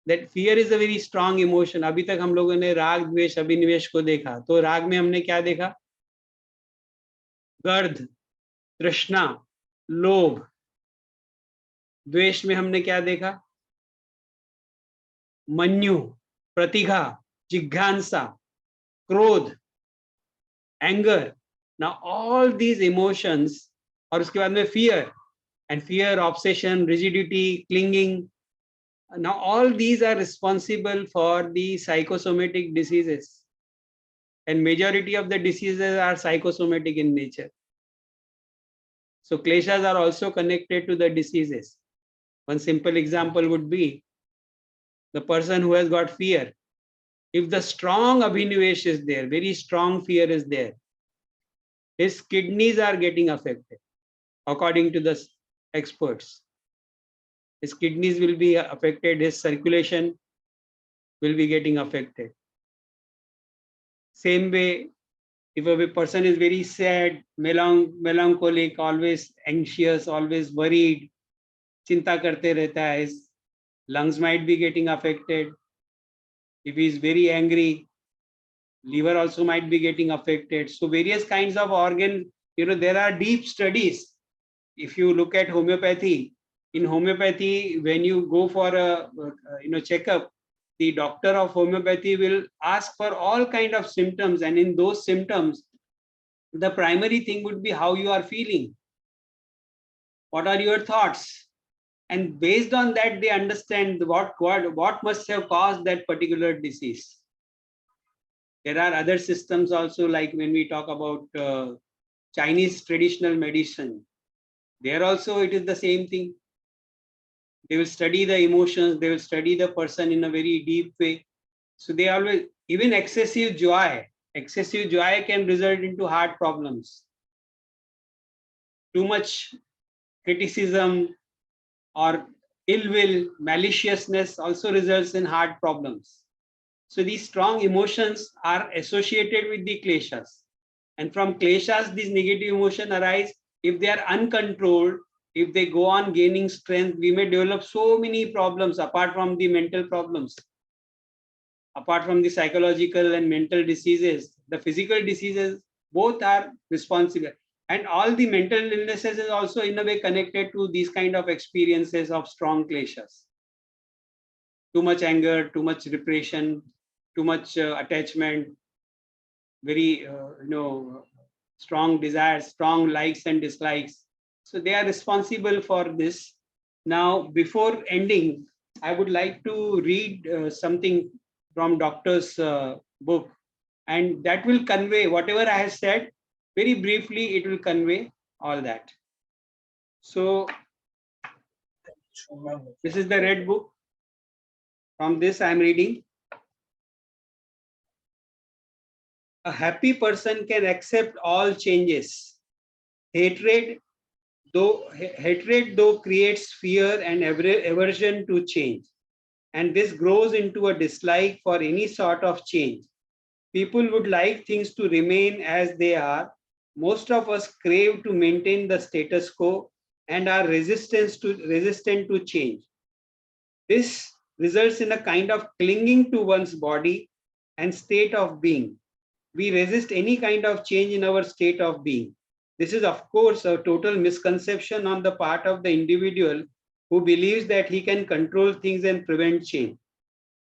that fear is a very strong emotion. अभी तक हम लोगों ने राग, द्वेष, अभिनिवेश को देखा. तो राग में हमने क्या देखा? गर्द, तृष्णा, लोभ. द्वेष में हमने क्या देखा? मन्यु, प्रतिघा, जिज्ञासा, क्रोध, anger. Now all these emotions, और उसके बाद में fear, and fear, obsession, rigidity, clinging. Now all these are responsible for the psychosomatic diseases, and majority of the diseases are psychosomatic in nature. So kleshas are also connected to the diseases. One simple example would be the person who has got fear. If the strong abhinivesha is there, very strong fear is there, his kidneys are getting affected, according to the experts. His kidneys will be affected, his circulation will be getting affected. Same way, if a person is very sad, melancholic, always anxious, always worried, चिंता करते रहता है, his lungs might be getting affected. If he is very angry, liver also might be getting affected. So various kinds of organ, there are deep studies. If you look at homeopathy, in homeopathy, when you go for a checkup, the doctor of homeopathy will ask for all kind of symptoms, and in those symptoms, the primary thing would be how you are feeling. What are your thoughts? And based on that, they understand what must have caused that particular disease. There are other systems also, like when we talk about Chinese traditional medicine. There also it is the same thing. They will study the emotions, they will study the person in a very deep way. So they always, even excessive joy can result into heart problems. Too much criticism or ill will, maliciousness also results in heart problems. So these strong emotions are associated with the kleshas. And from kleshas, these negative emotions arise. If they are uncontrolled, if they go on gaining strength, we may develop so many problems apart from the mental problems. Apart from the psychological and mental diseases, the physical diseases, both are responsible. And all the mental illnesses is also in a way connected to these kind of experiences of strong kleshas. Too much anger, too much repression, too much attachment, very strong desires, strong likes and dislikes. So they are responsible for this. Now, before ending, I would like to read something from doctor's book. And that will convey whatever I have said. Very briefly, it will convey all that. So this is the red book. From this I am reading. A happy person can accept all changes. Hatred, hatred though creates fear and aversion to change. And this grows into a dislike for any sort of change. People would like things to remain as they are. Most of us crave to maintain the status quo and are resistant to change. This results in a kind of clinging to one's body and state of being. We resist any kind of change in our state of being. This is, of course, a total misconception on the part of the individual who believes that he can control things and prevent change.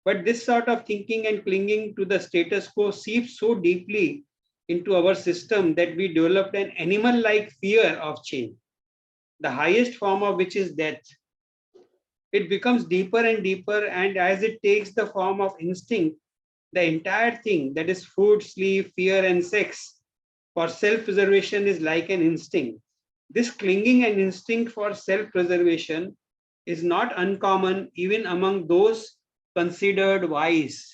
But this sort of thinking and clinging to the status quo seeps so deeply into our system that we developed an animal-like fear of change, the highest form of which is death. It becomes deeper and deeper, and as it takes the form of instinct, the entire thing, that is food, sleep, fear, and sex, for self-preservation is like an instinct. This clinging and instinct for self-preservation is not uncommon even among those considered wise.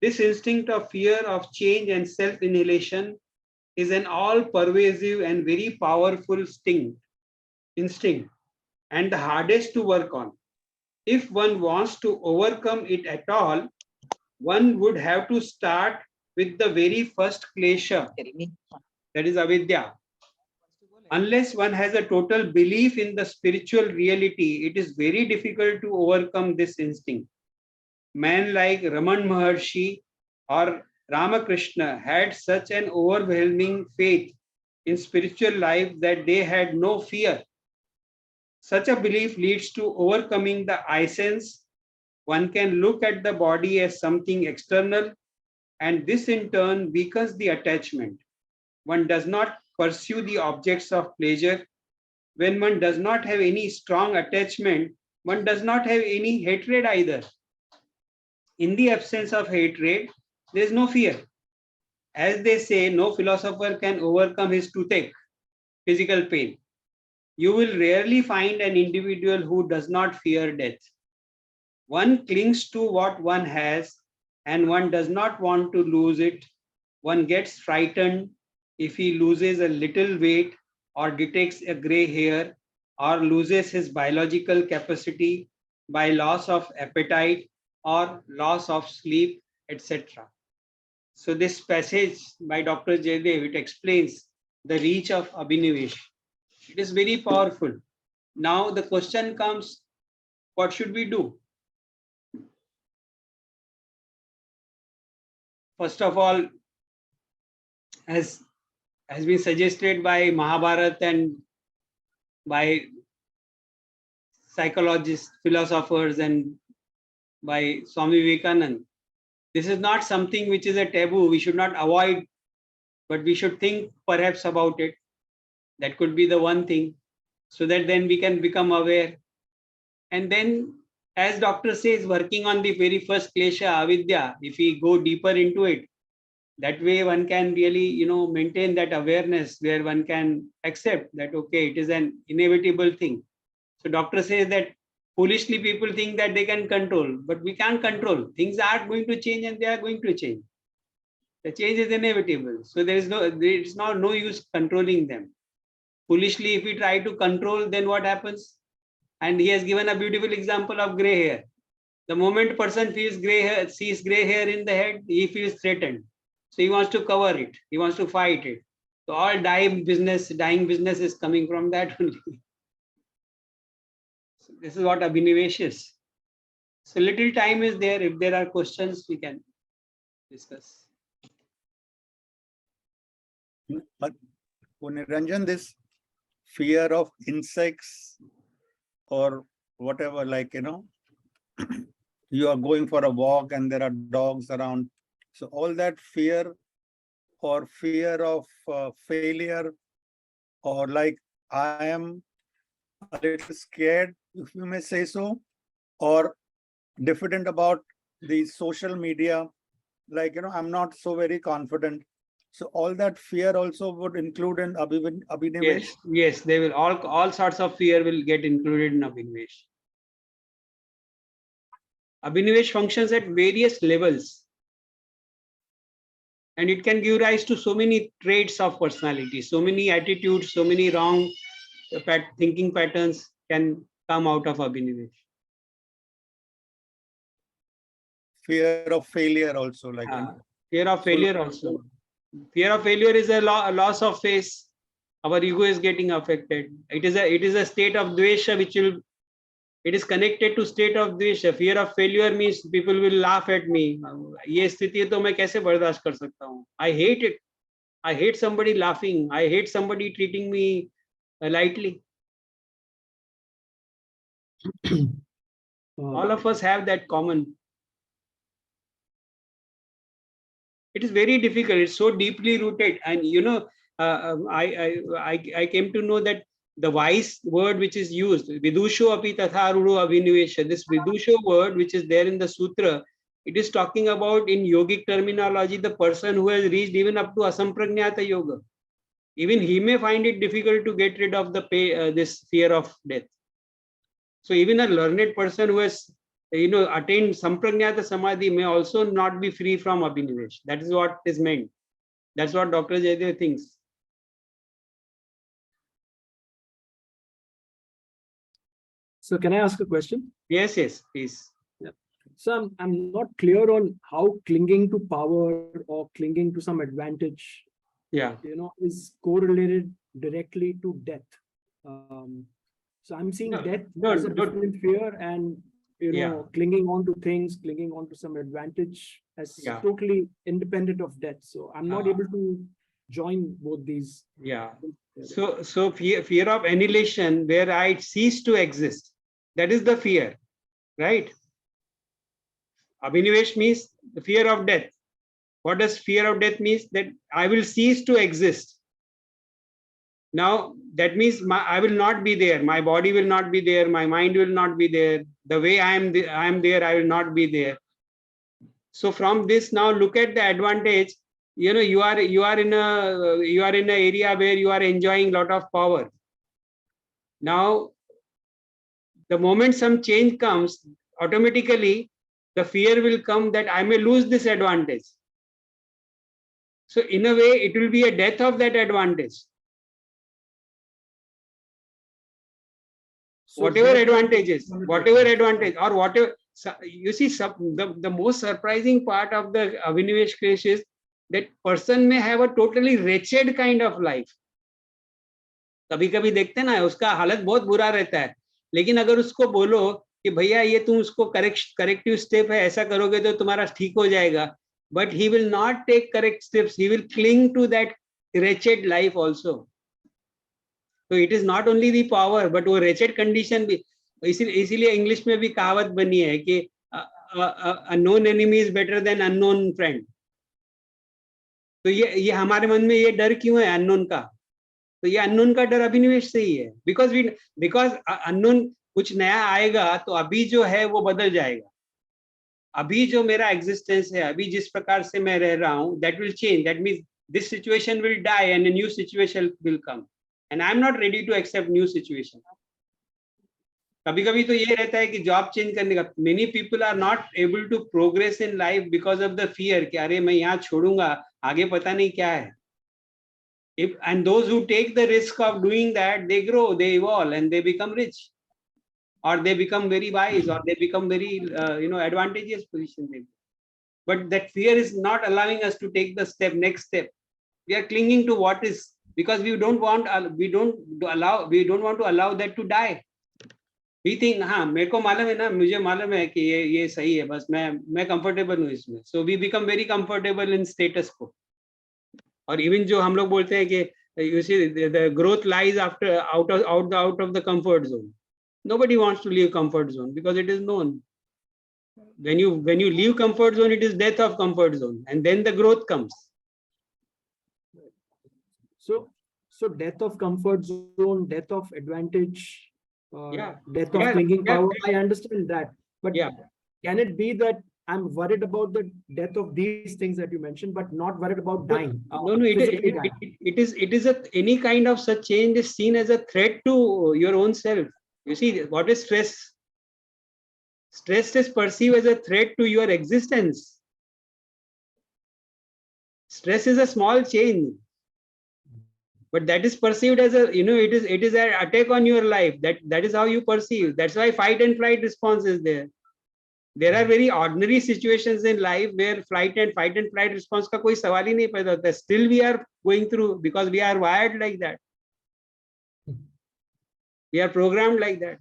This instinct of fear of change and self-annihilation is an all-pervasive and very powerful instinct, and the hardest to work on. If one wants to overcome it at all, one would have to start with the very first Klesha, that is avidya. Unless one has a total belief in the spiritual reality, it is very difficult to overcome this instinct. Men like Raman Maharshi or Ramakrishna had such an overwhelming faith in spiritual life that they had no fear. Such a belief leads to overcoming the I sense. One can look at the body as something external, and this in turn weakens the attachment. One does not pursue the objects of pleasure. When one does not have any strong attachment, one does not have any hatred either. In the absence of hatred, there is no fear. As they say, no philosopher can overcome his toothache, physical pain. You will rarely find an individual who does not fear death. One clings to what one has, and one does not want to lose it. One gets frightened if he loses a little weight or detects a gray hair or loses his biological capacity by loss of appetite or loss of sleep, etc. So this passage by Dr. Jaydev, it explains the reach of Abhinivesha. It is very powerful. Now the question comes, what should we do? First of all, as has been suggested by Mahabharata and by psychologists, philosophers, and by Swami Vivekananda, this is not something which is a taboo. We should not avoid, but we should think perhaps about it. That could be the one thing, so that then we can become aware. And then, as doctor says, working on the very first klesha, avidya, if we go deeper into it, that way one can really, maintain that awareness where one can accept that, okay, it is an inevitable thing. So doctor says that foolishly people think that they can control, but we can't control. Things are going to change and they are going to change. The change is inevitable. So it's no use controlling them. Foolishly, if we try to control, then what happens? And he has given a beautiful example of gray hair. The moment person feels gray hair, sees gray hair in the head, he feels threatened. So he wants to cover it. He wants to fight it. So all dying business is coming from that only. So this is what Abhinivesha is. So little time is there. If there are questions, we can discuss. But Niranjan, this fear of insects or whatever, like, you are going for a walk and there are dogs around. So all that fear or fear of failure, or like I am a little scared, if you may say so, or diffident about the social media like, I'm not so very confident. So all that fear also would include in Abhinivesh. Yes, they will. All sorts of fear will get included in Abhinivesh. Abhinivesh functions at various levels, and it can give rise to so many traits of personality, so many attitudes, so many wrong thinking patterns can come out of Abhinivesh. Fear of failure also, like, Fear of failure also. Fear of failure is a loss of face. Our ego is getting affected. It is a state of dvesha which will. It is connected to state of dvesha. Fear of failure means people will laugh at me. ये स्थिति तो मैं कैसे बर्दाश्त कर सकता हूँ? I hate it. I hate somebody laughing. I hate somebody treating me lightly. All of us have that common. It is very difficult. It's so deeply rooted, and I came to know that the wise word which is used, vidusho api tatha rudo abhinivesha. This vidusho word which is there in the sutra, it is talking about, in yogic terminology, the person who has reached even up to asampragnata yoga. Even he may find it difficult to get rid of this fear of death. So even a learned person who has attained sampragnata samadhi may also not be free from abhinivesh. That is what is meant. That's what Dr. Jaydev thinks. So can I ask a question? Yes, please. Yeah. So I'm not clear on how clinging to power or clinging to some advantage, is correlated directly to death. So I'm seeing death as a different fear, and clinging on to things, clinging on to some advantage as totally independent of death. So I'm not able to join both these. So fear of annihilation, where I cease to exist, that is the fear, right? Abhinivesh means the fear of death. What does fear of death means? That I will cease to exist. Now that means I will not be there. My body will not be there. My mind will not be there. The way I am there, I will not be there. So from this, now look at the advantage. You are in an area where you are enjoying a lot of power. Now, the moment some change comes, automatically the fear will come that I may lose this advantage. So in a way, it will be a death of that advantage. Whatever advantage, or whatever. You see, the most surprising part of the Abhinivesh Klesha is that person may have a totally wretched kind of life. कभी कभी देखते ना, उसका हालत बहुत बुरा रहता है, लेकिन अगर उसको बोलो कि भैया ये तुम उसको करेक्टिव स्टेप है, ऐसा करोगे तो तुम्हारा ठीक हो जाएगा, but he will not take correct steps. He will cling to that wretched life also. So it is not only the power, but वो wretched condition भी. इसीलिए इंग्लिश में भी कहावत बनी है कि a known enemy is better than unknown friend. तो ये हमारे मन में ये डर क्यों है अननोन का? तो ये अननोन का डर अभिनिवेश से ही है, बिकॉज अननोन कुछ नया आएगा तो अभी जो है वो बदल जाएगा. अभी जो मेरा एग्जिस्टेंस है, अभी जिस प्रकार से मैं रह रहा हूँ, that will change. That means this situation will die and a new situation will come, and I am not ready to accept new situation. कभी कभी तो ये रहता है कि जॉब चेंज करने का. Many people are not able to progress in life because of the fear कि अरे मैं यहाँ छोड़ूंगा, आगे पता नहीं क्या है. And those who take the risk of doing that, they grow, they evolve, and they become rich, or they become very wise, or they become very advantageous position. But that fear is not allowing us to take the next step. We are clinging to what is, because we don't want to allow that to die. We think, हाँ मेरे को मालूम है ना, मुझे मालूम है कि ये सही है, बस मैं comfortable हूँ इसमें. So we become very comfortable in status quo. और इवन जो हम लोग बोलते हैं कि you see the growth lies after out of the comfort zone. Nobody wants to leave comfort zone because it is known. When you leave comfort zone, it is death of comfort zone, and then the growth comes. So death of comfort zone, death of advantage, death of clinging power. I understand that, but can it be that I'm worried about the death of these things that you mentioned, but not worried about dying. No, physically dying. it is any kind of such change is seen as a threat to your own self. You see, what is stress? Stress is perceived as a threat to your existence. Stress is a small change, but that is perceived as a, it is an attack on your life. That is how you perceive. That's why fight and flight response is there. There are very ordinary situations in life where fight and flight response का कोई सवाल ही नहीं पैदा होता. Still we are going through because we are wired like that. We are programmed like that.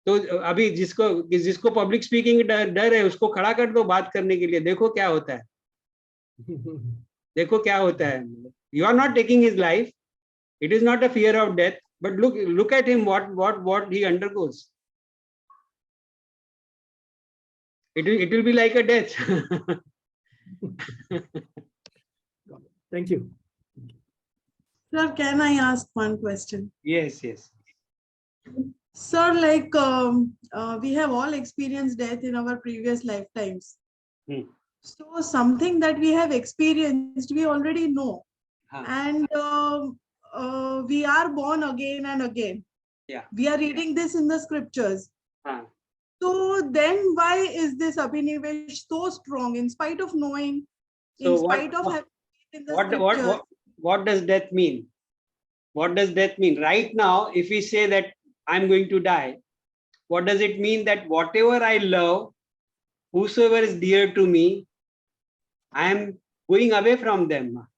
तो अभी जिसको public speaking डर है उसको खड़ा कर दो बात करने के लिए, देखो क्या होता है. देखो क्या होता है. You are not taking his life. It is not a fear of death, but look at him, what he undergoes. It will be like a death. Thank you. Sir, can I ask one question? Yes. Sir, like we have all experienced death in our previous lifetimes. So something that we have experienced, we already know. And we are born again and again. Yeah. We are reading this in the scriptures. So then why is this Abhinivesha so strong in spite of knowing, in spite of having faith in the scriptures? What does death mean? What does death mean? Right now, if we say that I'm going to die, what does it mean? That whatever I love, whosoever is dear to me, I am going away from them.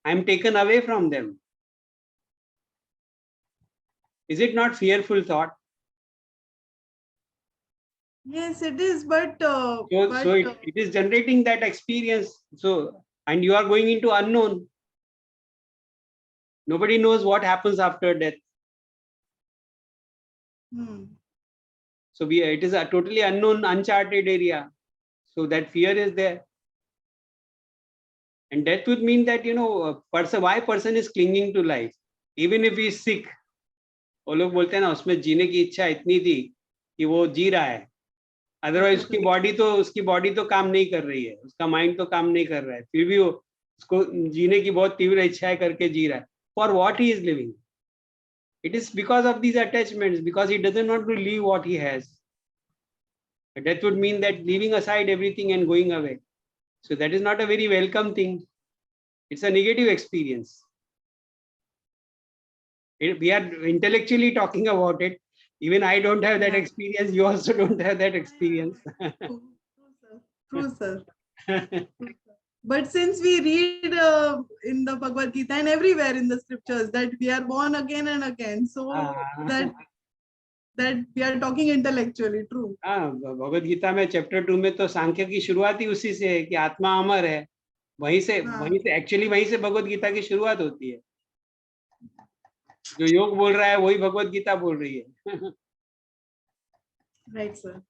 I am taken away from them. Is it not fearful thought? Yes, it is, but it is generating that experience. So, and you are going into unknown. Nobody knows what happens after death. So it is a totally unknown, uncharted area. So that fear is there. And death would mean that, why person is clinging to life. Even if he is sick. वो लोग बोलते हैं ना उसमें जीने की इच्छा इतनी थी कि वो जी रहा है. अदरवाइज उसकी बॉडी तो काम नहीं कर रही है, उसका माइंड तो काम नहीं कर रहा है, फिर भी वो उसको जीने की बहुत तीव्र इच्छा करके जी रहा है. For what he is living? It is because of these attachments, because he doesn't want to leave what he has. Death would mean that leaving aside everything and going away. So that is not a very welcome thing. It's a negative experience. We are intellectually talking about it. Even I don't have that experience. You also don't have that experience. True, sir. But since we read in the Bhagavad Gita and everywhere in the scriptures that we are born again and again, so that we are talking intellectually, true. Bhagavad Gita में chapter 2 में तो सांख्य की शुरुआत ही उसी से है कि आत्मा अमर है. वहीं से भगवद गीता की शुरुआत होती है. जो योग बोल रहा है वही भगवद गीता बोल रही है. Right, sir.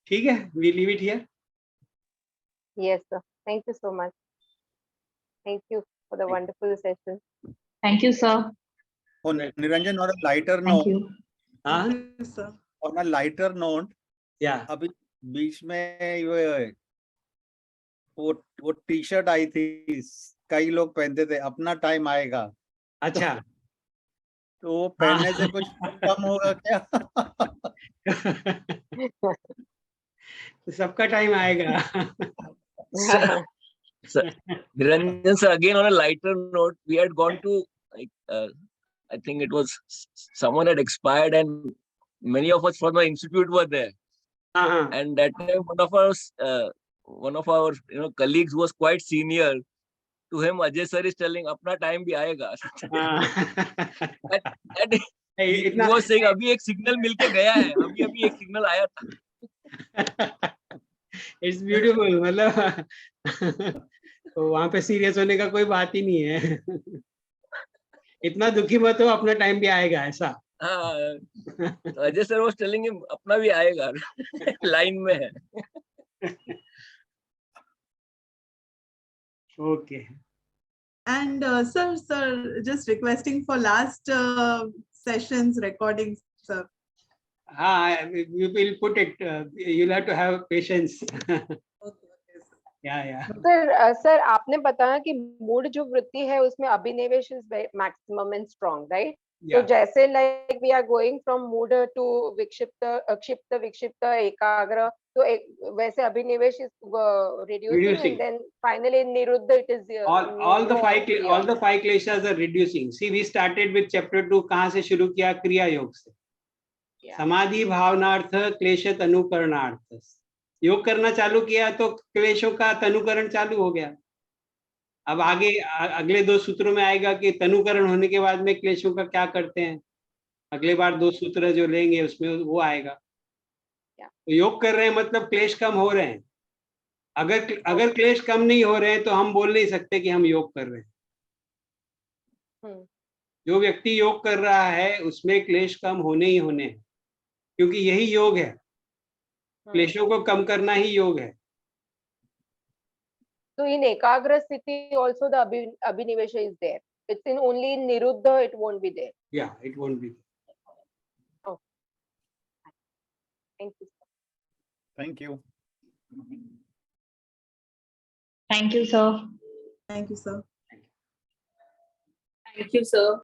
ठीक है, we leave it here. Yes, sir. Thank you so much. Thank you for the wonderful session. Thank you, sir. On Niranjan, on a lighter Thank note. you. Yes, sir. On a lighter note. Yeah. अभी बीच में वो T shirt आई थी, कई लोग पहनते थे, अपना time आएगा. अच्छा. तो वो पहनने से कुछ कम होगा क्या? सबका टाइम आएगा. Niranjan sir, again on a lighter note, we had gone to I think it was someone had expired and many of us from the institute were there. And that time one of our colleagues was quite senior. To him, Ajay sir is telling, "Apna time bhi aayega." He was saying, "Abhi ek signal milke gaya hai. Abhi ek signal aaya tha." It's beautiful. मतलब वहाँ पे serious होने का कोई बात ही नहीं है. इतना दुखी मत हो, अपना टाइम भी आएगा ऐसा. Ajay sir was telling him, "अपना भी आएगा." लाइन में है. Okay. And sir, just requesting for last sessions recordings, sir. We will put it. You'll have to have patience. Yeah. Sir आपने बताया कि मूड जो वृत्ति है उसमें अभिनिवेश is maximum and strong, right? तो जैसे like we are going from मूड टू विक्षिप्त, क्षिप्त, विक्षिप्त, एकाग्र, तो वैसे अभिनिवेश is reducing and then finally in niruddha it is all the five kleshas are reducing. See, we started with chapter 2. कहाँ से शुरू किया? क्रिया योग से. समाधि भावनार्थ क्लेश तनुकरणार्थ. योग करना चालू किया तो क्लेशों का तनुकरण चालू हो गया. अब आगे अगले 2 सूत्रों में आएगा कि तनुकरण होने के बाद में क्लेशों का क्या करते हैं. अगले बार 2 सूत्र जो लेंगे उसमें वो आएगा. तो योग कर रहे हैं मतलब क्लेश कम हो रहे हैं. अगर क्लेश कम नहीं हो रहे हैं तो हम बोल नहीं सकते कि हम योग कर रहे हैं. जो व्यक्ति योग कर रहा है उसमें क्लेश कम होने ही होने हैं, क्योंकि यही योग है. क्लेशों को कम करना ही योग है. So in ekagra sthiti also the abhinivesha is there. It's in only in niruddha it won't be there. Yeah, it won't be. Oh. Thank you. Thank you. Thank you, sir. Thank you, sir. Thank you, sir.